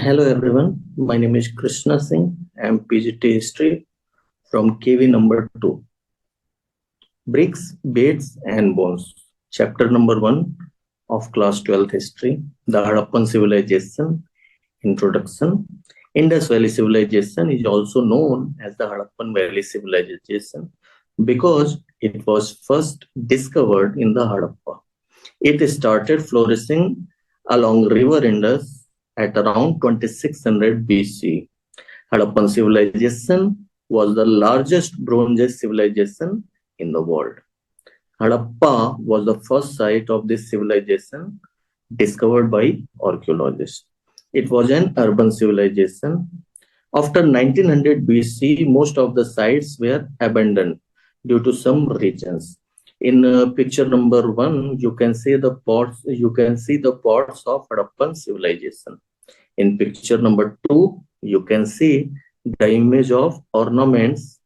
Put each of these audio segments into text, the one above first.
Hello everyone, my name is Krishna Singh. I am PGT History from KV number 2. Bricks, Beds and Bones. Chapter number 1 of class 12th History. The Harappan Civilization. Introduction. Indus Valley Civilization is also known as the Harappan Valley Civilization because it was first discovered in the Harappa. It started flourishing along River Indus at around 2600 BC. Harappan civilization was the largest Bronze Age civilization in the world. Harappa was the first site of this civilization discovered by archaeologists. It was an urban civilization. After 1900 BC, most of the sites were abandoned due to some reasons. In picture number 1, you can see the pots. You can see the pots of Harappan civilization. In picture number 2, you can see the image of ornaments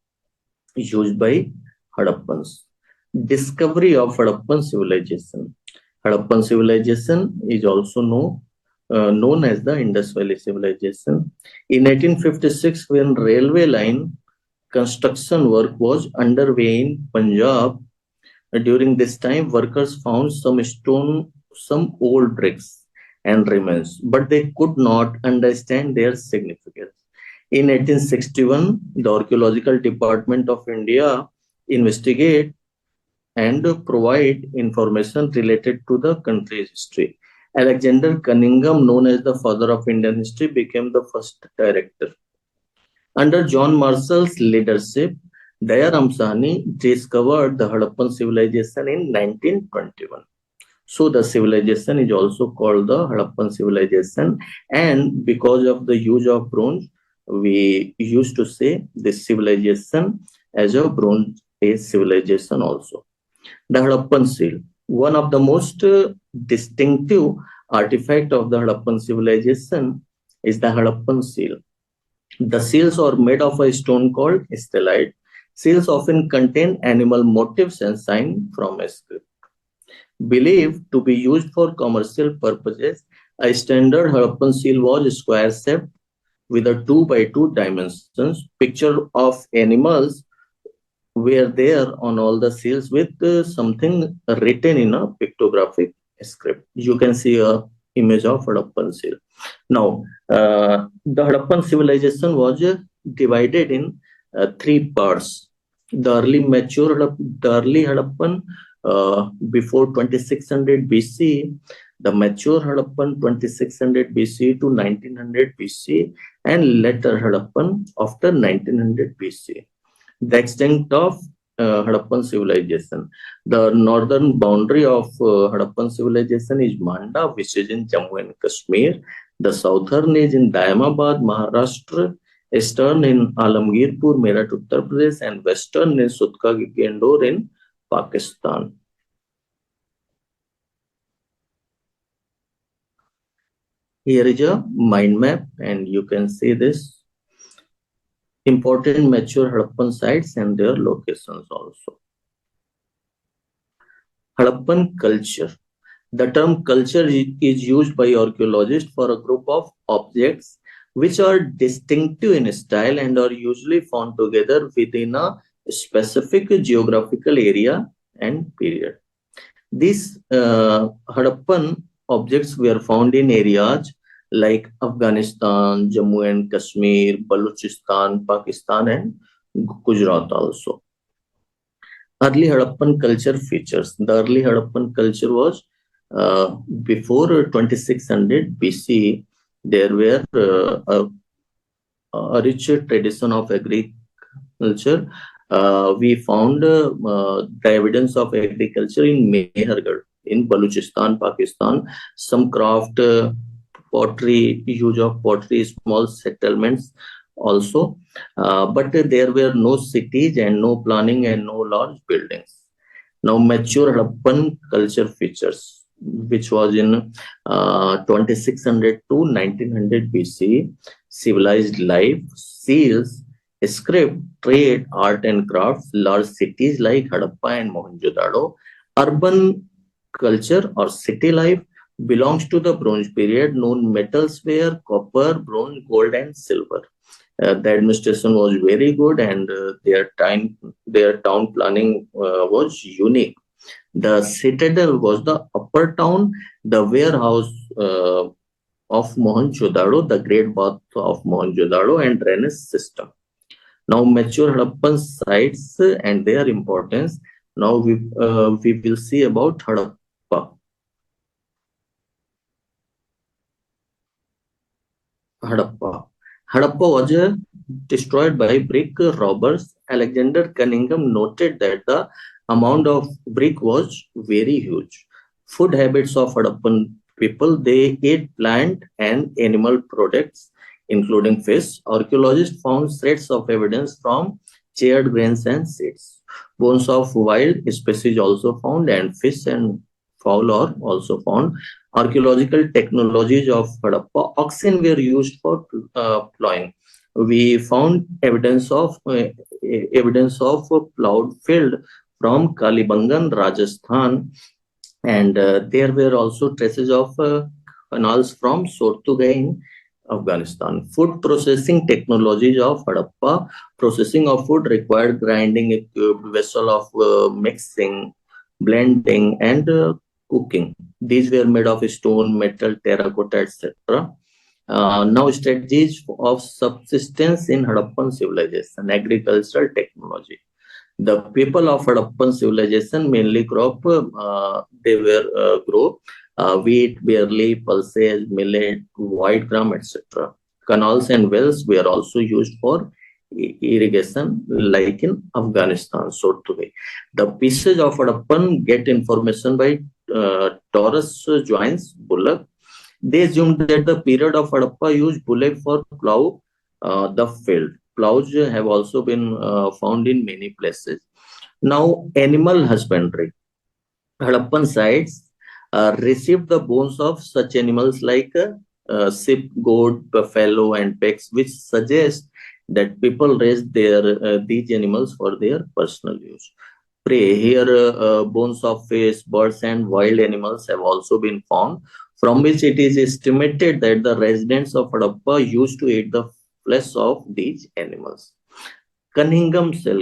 used by Harappans. Discovery of Harappan civilization. Harappan civilization is also known as the Indus Valley civilization. In 1856, when railway line construction work was underway in Punjab, during this time, workers found some old bricks and remains, but they could not understand their significance. In 1861, the Archaeological Department of India investigate and provide information related to the country's history. Alexander Cunningham, known as the father of Indian history, became the first director. Under John Marshall's leadership, Dayaram Sahni discovered the Harappan civilization in 1921. So the civilization is also called the Harappan civilization, and because of the use of bronze, we used to say this civilization as a Bronze Age civilization also. The Harappan seal, one of the most distinctive artifact of the Harappan civilization is the Harappan seal. The seals are made of a stone called stellite. Seals often contain animal motifs and signs from a script. Believed to be used for commercial purposes, a standard Harappan seal was square shaped with a 2 by 2 dimensions. Picture of animals were there on all the seals with something written in a pictographic script. You can see a image of Harappan seal. Now, the Harappan civilization was divided in 3 parts. The early Harappan before 2600 BC, the mature Harappan 2600 BC to 1900 BC, and later Harappan after 1900 BC. The extent of Harappan civilization. The northern boundary of Harappan civilization is Manda, which is in Jammu and Kashmir. The southern is in Daimabad, Maharashtra. Eastern in Alamgirpur, Meerut, Uttar Pradesh, and western in Sutka Gendor in Pakistan. Here is a mind map, and you can see this important mature Harappan sites and their locations also. Harappan culture. The term culture is used by archaeologists for a group of objects which are distinctive in style and are usually found together within a specific geographical area and period. These Harappan objects were found in areas like Afghanistan, Jammu and Kashmir, Balochistan, Pakistan, and Gujarat also. Early Harappan culture features. The early Harappan culture was before 2600 BC. There were a rich tradition of agriculture. We found the evidence of agriculture in Mehergarh in Balochistan, Pakistan. Some craft, pottery, use of pottery, small settlements also, but there were no cities and no planning and no large buildings. Now, mature Harappan culture features, which was in 2600 to 1900 BC, civilized life, seals, script, trade, art and crafts, large cities like Harappa and Mohenjo-daro, urban culture or city life, belongs to the Bronze period. Known metals were copper, bronze, gold, and silver. The administration was very good, and their town planning was unique. The citadel was the upper town, the warehouse of Mohenjo-daro, the Great Bath of Mohenjo-daro, and drainage system. Now, mature Harappan sites and their importance. Now we will see about Harappa. Harappa. Harappa was destroyed by brick robbers. Alexander Cunningham noted that the amount of brick was very huge. Food habits of Harappan people, they ate plant and animal products, including fish. Archaeologists found threads of evidence from charred grains and seeds. Bones of wild species also found, and fish and fowl are also found. Archaeological technologies of Harappa, oxen were used for plowing. We found evidence of a plowed field from Kalibangan, Rajasthan, and there were also traces of canals from Sortugai in Afghanistan. Food processing technologies of Harappa. Processing of food required grinding equipped vessel of mixing, blending, and cooking. These were made of stone, metal, terracotta, etc. Now, strategies of subsistence in Harappan civilization, agricultural technology. The people of Harappan civilization mainly they were grow wheat, barley, pulses, millet, white gram, etc. Canals and wells were also used for irrigation, like in Afghanistan, so to be. The pieces of Harappan get information by Taurus joins bullock. They assumed that the period of Harappa used bullock for plow the field. Plows have also been found in many places. Now, animal husbandry. Harappan sites received the bones of such animals like sheep, goat, buffalo, and pigs, which suggests that people raised these animals for their personal use. Prey. Here, bones of fish, birds, and wild animals have also been found, from which it is estimated that the residents of Harappa used to eat the flesh of these animals. Cunningham Cell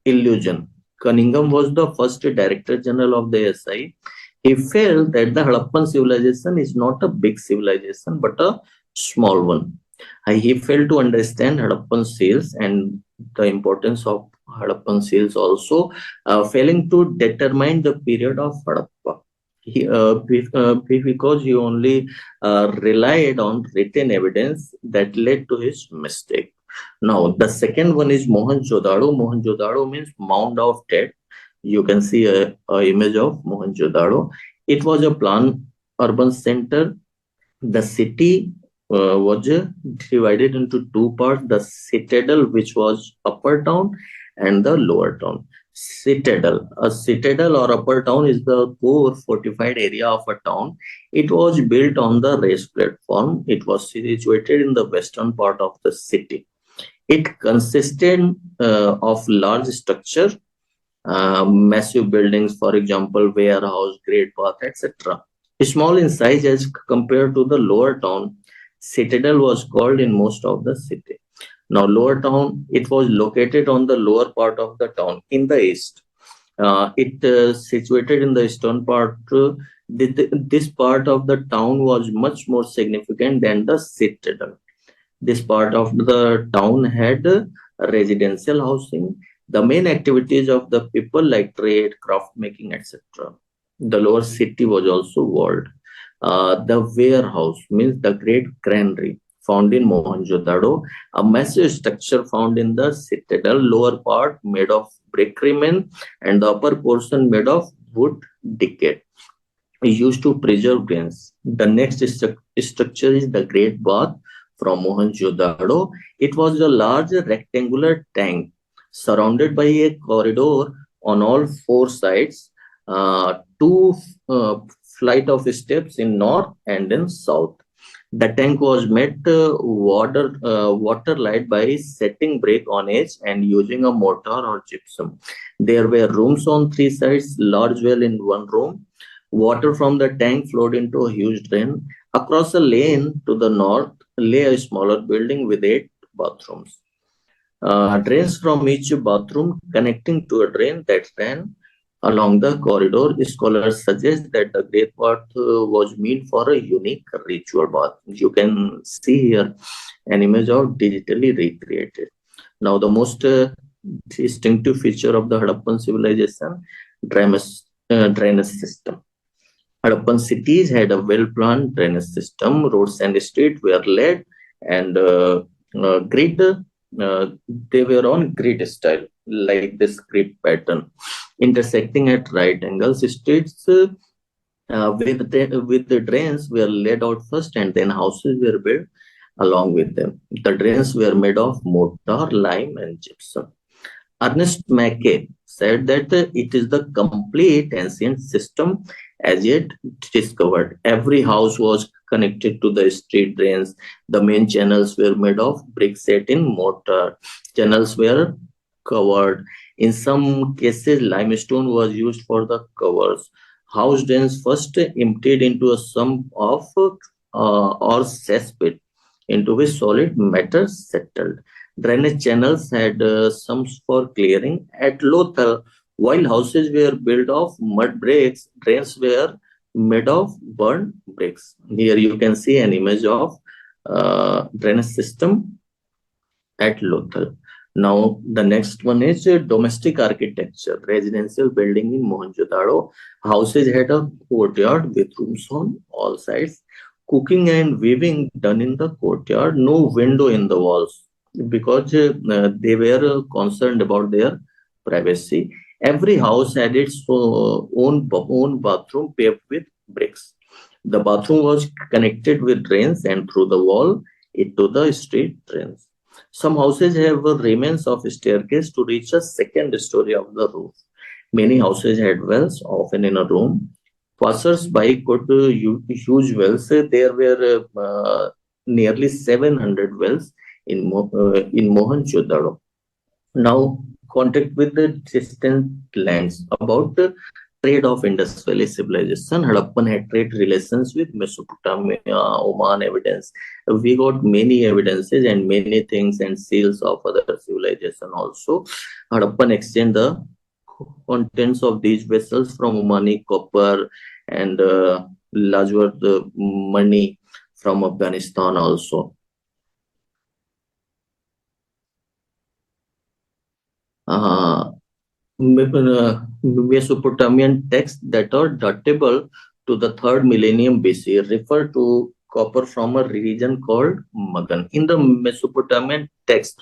illusion. Cunningham was the first Director General of the SI. He felt that the Harappan civilization is not a big civilization but a small one. He failed to understand Harappan seals and the importance of Harappan seals also, failing to determine the period of Harappa. Because he only relied on written evidence that led to his mistake. Now, the second one is Mohenjo-daro. Mohenjo-daro means mound of dead. You can see a image of Mohenjo-daro. It was a planned urban center. The city was divided into two parts: the citadel, which was upper town, and the lower town. Citadel. A citadel or upper town is the core fortified area of a town. It was built on the raised platform. It was situated in the western part of the city. It consisted of large structure, massive buildings, for example, warehouse, great bath, etc. Small in size as compared to the lower town. Citadel was called in most of the city. Now, lower town, it was located on the lower part of the town in the east. It situated in the eastern part. This part of the town was much more significant than the citadel. This part of the town had residential housing, the main activities of the people like trade, craft making, etc. The lower city was also walled. The warehouse means the great granary found in Mohenjo-daro, a massive structure found in the citadel, lower part made of brick remain and the upper portion made of wood decay, used to preserve grains. The next structure is the Great Bath from Mohenjo-daro. It was a large rectangular tank surrounded by a corridor on all four sides, two flight of steps in north and in south. The tank was made water light by setting brick on edge and using a mortar or gypsum. There were rooms on three sides, large well in one room. Water from the tank flowed into a huge drain. Across a lane to the north lay a smaller building with 8 bathrooms. Drains from each bathroom connecting to a drain that ran along the corridor. Scholars suggest that the Great Bath was meant for a unique ritual bath. You can see here an image of digitally recreated. Now, the most distinctive feature of the Harappan civilization, drainage system. Harappan cities had a well-planned drainage system. Roads and streets were laid and grid. They were on grid style, like this grid pattern, intersecting at right angles. Streets with the drains were laid out first, and then houses were built along with them. The drains were made of mortar, lime, and gypsum. Ernest Mackay said that it is the complete ancient system as yet discovered. Every house was connected to the street drains. The main channels were made of brick set in mortar. Channels were covered. In some cases, limestone was used for the covers. House drains first emptied into a sump of or cesspit into which solid matter settled. Drainage channels had sumps for clearing. At Lothal, while houses were built of mud bricks, drains were made of burnt bricks. Here you can see an image of drainage system at Lothal. Now, the next one is domestic architecture. Residential building in Mohenjo-daro. Houses had a courtyard with rooms on all sides. Cooking and weaving done in the courtyard. No window in the walls because they were concerned about their privacy. Every house had its own bathroom paved with bricks. The bathroom was connected with drains and through the wall into the street drains. Some houses have remains of a staircase to reach a second story of the roof. Many houses had wells, often in a room. Passers-by could use wells. There were nearly 700 wells in Mohenjo-daro. Now, contact with the distant lands. About the trade of Indus Valley civilization, Harappan had trade relations with Mesopotamia, Oman evidence. We got many evidences and many things and seals of other civilization also. Harappan exchanged the contents of these vessels from Omani copper and Lajwar money from Afghanistan also. Mesopotamian texts that are datable to the 3rd millennium BC refer to copper from a region called Magan. In the Mesopotamian text,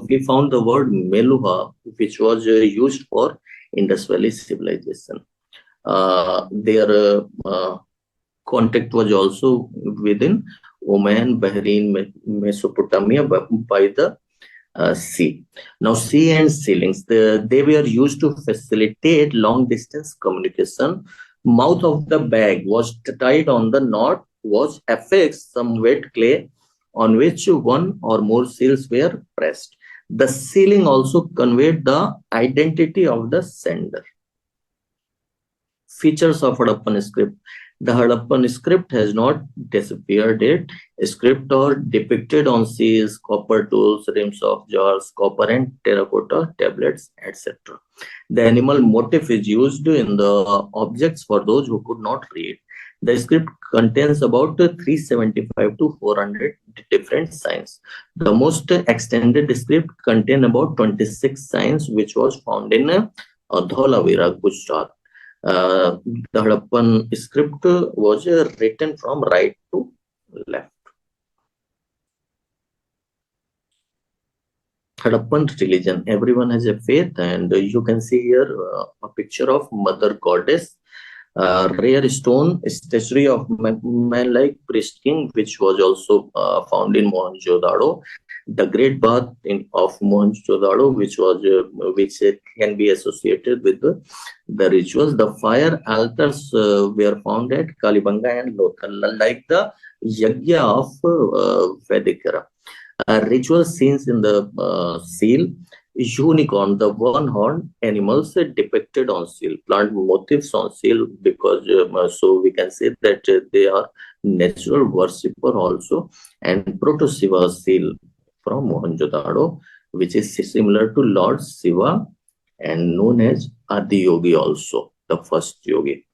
we found the word Meluha, which was used for Indus Valley civilization. Their contact was also within Oman, Bahrain, Mesopotamia by the sea. Now, sea and ceilings, they were used to facilitate long distance communication. Mouth of the bag was tied on the knot, was affixed some wet clay on which one or more seals were pressed. The sealing also conveyed the identity of the sender. Features of Harappan script. The Harappan script has not disappeared yet. Script are depicted on seals, copper tools, rims of jars, copper and terracotta tablets, etc. The animal motif is used in the objects for those who could not read. The script contains about 375 to 400 different signs. The most extended script contains about 26 signs, which was found in Dholavira, Gujarat. The Harappan script was written from right to left. Harappan religion, everyone has a faith, and you can see here a picture of Mother Goddess, rare stone statue of man-like priest king, which was also found in Mohenjo-daro. The Great Bath of Mohenjo-daro, which can be associated with the rituals. The fire altars were found at Kalibanga and Lothal, like the Yagya of Vedic era. Ritual scenes in the seal. Unicorn, the one-horned animals depicted on seal, plant motifs on seal, because so we can say that they are natural worshipper also. And Proto-Shiva seal from Mohenjo-daro, which is similar to Lord Shiva and known as Adi Yogi also, the first yogi.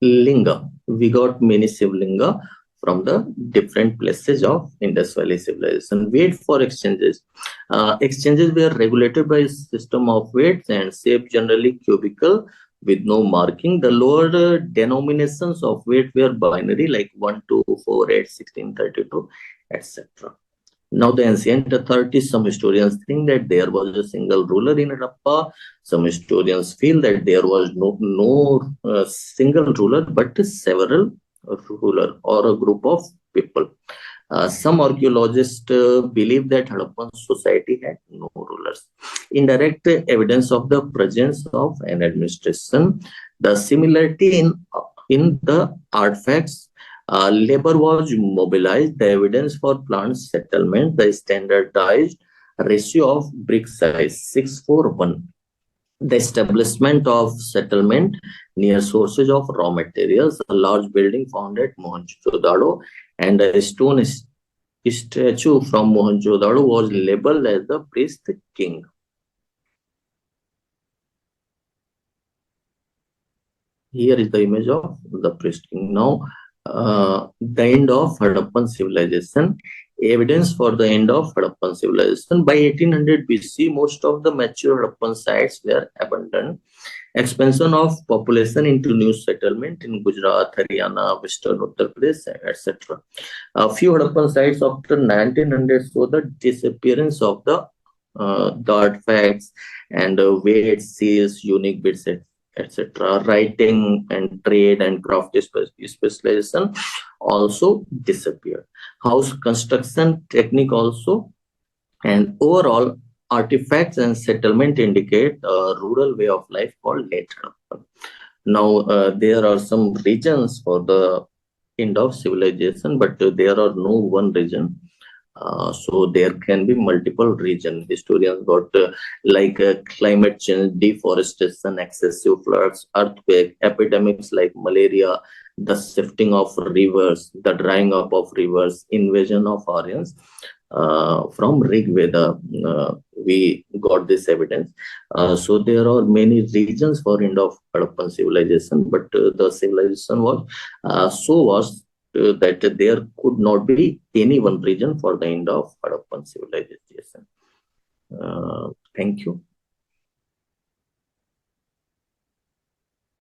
Linga, we got many Shivlinga from the different places of Indus Valley civilization. Weight for exchanges. Exchanges were regulated by a system of weights and shape, generally cubical with no marking. The lower denominations of weight were binary, like 1, 2, 4, 8, 16, 32, etc. Now, the ancient authorities, some historians think that there was a single ruler in Harappa. Some historians feel that there was no single ruler, but several ruler or a group of people. Some archaeologists believe that Harappan society had no rulers. Indirect evidence of the presence of an administration. The similarity in the artifacts. Labor was mobilized. The evidence for plant settlement, the standardized ratio of brick size 6:1. The establishment of settlement near sources of raw materials, a large building found at Mohenjo-daro, and a stone statue from Mohenjo-daro was labeled as the priest king. Here is the image of the priest king. Now, the end of Harappan civilization. Evidence for the end of Harappan civilization. By 1800 BC, most of the mature Harappan sites were abandoned. Expansion of population into new settlement in Gujarat, Haryana, Western Uttar Pradesh, etc. A few Harappan sites after 1900 show the disappearance of the artifacts and weight, seals, unique bits, etc. Writing and trade and craft specialization also disappeared. House construction technique also, and overall artifacts and settlement indicate a rural way of life called late Harappan. Now, there are some regions for the end of civilization, but there are no one region. So there can be multiple regions. Historians got climate change, deforestation, excessive floods, earthquake, epidemics like malaria, the shifting of rivers, the drying up of rivers, invasion of Aryans. From Rig Veda, we got this evidence. So there are many regions for end of Harappan civilization, but the civilization was so vast that there could not be any one region for the end of Harappan civilization. Thank you.